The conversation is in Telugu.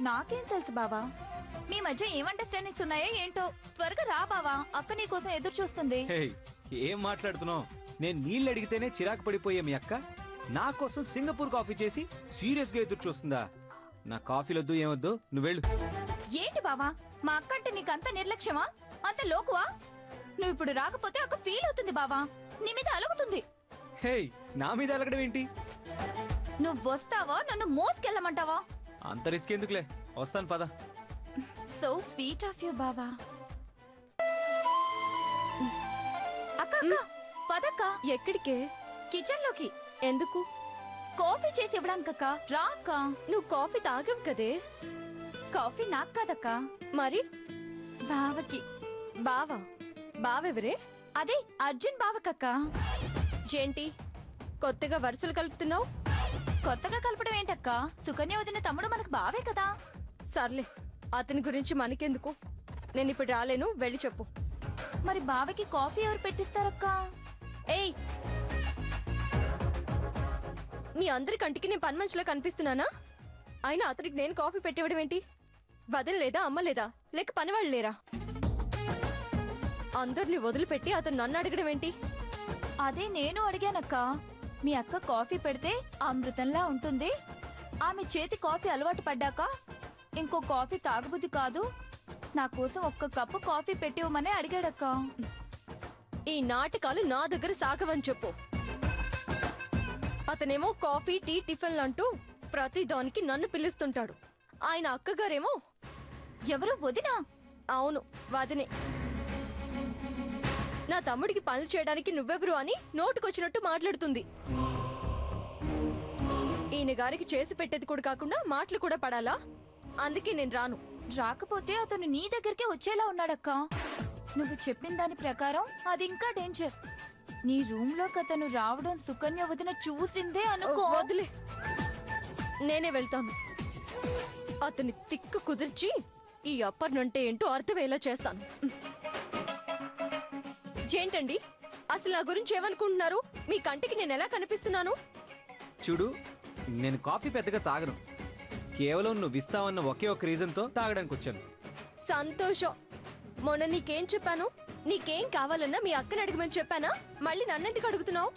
నాకేం తెలుసు బావా? మీ మధ్య ఏం అండర్స్టాండింగ్స్ ఉన్నాయో ఏంటో. త్వరగా రా బావా, అక్క నీ కోసం ఎదురు చూస్తుంది. ఏం మాట్లాడుతున్నావు? నేను నీళ్ళు అడిగితేనే చిరాకు పడిపోయే మీ అక్క నా కోసం సింగపూర్ కాఫీ చేసి సీరియస్ గా ఎదురు చూస్తుందా? నా కాఫీలొద్దు ఏమొద్దు, నువ్వు వెళ్ళు. ఏంటి బావా, మా అక్క అంటే నీకంత నిర్లక్ష్యమా, అంత లోకువా? నువ్వు ఇప్పుడు రాకపోతే అక్క ఫీల్ అవుతుంది బావా, నీ మీద అలుగుతుంది. హే, నా మీద అలగడం ఏంటి? నువ్వు వస్తావా, నన్ను మోసుకెళ్ళమంటావా? అంత రిస్క్ ఎందుకులే, వస్తాను పద. సో స్వీట్ ఆఫ్ యూ బావా. అక్క అక్క పదక్క. ఎక్కడికే? కిచెన్ లోకి. ఎందుకు? కాఫీ చేసి ఇవ్వడానికక్క. రా అక్క. నువ్వు కాఫీ తాగవు కదే. కాఫీ నాకు కాదక్క, మరి బావకి. బావా? బావెవరే? అదే అర్జున్ బావకక్క. ఏంటి కొత్తగా వరుసలు కలుపుతున్నావు? కొత్తగా కలపడం ఏంటక్క, సుకన్య వదిన తమ్ముడు మనకు బావే కదా. సర్లే, అతని గురించి మనకెందుకు. నేను ఇప్పుడు రాలేను, వెళ్ళి చెప్పు. మరి బావకి కాఫీ ఎవరు పెట్టిస్తారక్క? ఏయ్, మీ అందరి కంటికి నేను పని మనిషిలా కనిపిస్తున్నానా? అయినా అతనికి నేను కాఫీ పెట్టివ్వడం ఏంటి? వదిన లేదా, అమ్మ లేదా, లేక పనివాళ్ళు లేరా? అందరిని వదిలిపెట్టి అతను నన్ను అడగడం ఏంటి? అదే నేను అడిగానక్క. మీ అక్క కాఫీ పెడితే అమృతంలా ఉంటుంది, ఆమె చేతి కాఫీ అలవాటు పడ్డాక ఇంకో కాఫీ తాగబుద్ధి కాదు, నా కోసం ఒక్క కప్పు కాఫీ పెట్టివ్వమని అడిగాడక్క. ఈ నాటకాలు నా దగ్గర సాగవని చెప్పు. అతనేమో కాఫీ, టీ, టిఫిన్లు అంటూ ప్రతి దానికి నన్ను పిలుస్తుంటాడు. ఆయన అక్కగారేమో ఎవరు? వదినా? అవును, వదినే. నా తమ్ముడికి పనులు చేయడానికి నువ్వెవరు అని నోటుకొచ్చినట్టు మాట్లాడుతుంది. ఈయన గారికి చేసి పెట్టేది కూడా కాకుండా మాటలు కూడా పడాలా? అందుకే నేను రాను. రాకపోతే అతను నీ దగ్గరికే వచ్చేలా ఉన్నాడక్క. నువ్వు చెప్పిన దాని ప్రకారం అది ఇంకా డేంజర్. నీ రూమ్ లోకి అతను రావడం సుకన్య వదిన చూసిందే అనుకో. వదిలే, నేనే వెళ్తాను. అతని తిక్కు కుదిర్చి ఈ అప్పర్నంటే ఏంటో అర్థమయ్యేలా చేస్తాను. ఏంటండి అసలు నా గురించి ఏమనుకుంటున్నారు? మీ కంటికి నేను ఎలా కనిపిస్తున్నాను? చూడు, నేను కాఫీ పెద్దగా తాగను. కేవలం నువ్వు ఇస్తావన్న ఒకే ఒక రీజన్ తో తాగడానికి వచ్చాను. సంతోషం. మొన్న నీకేం చెప్పాను? నీకేం కావాలన్నా మీ అక్కని అడగమని చెప్పానా? మళ్ళీ నన్నెందుకు అడుగుతున్నావు?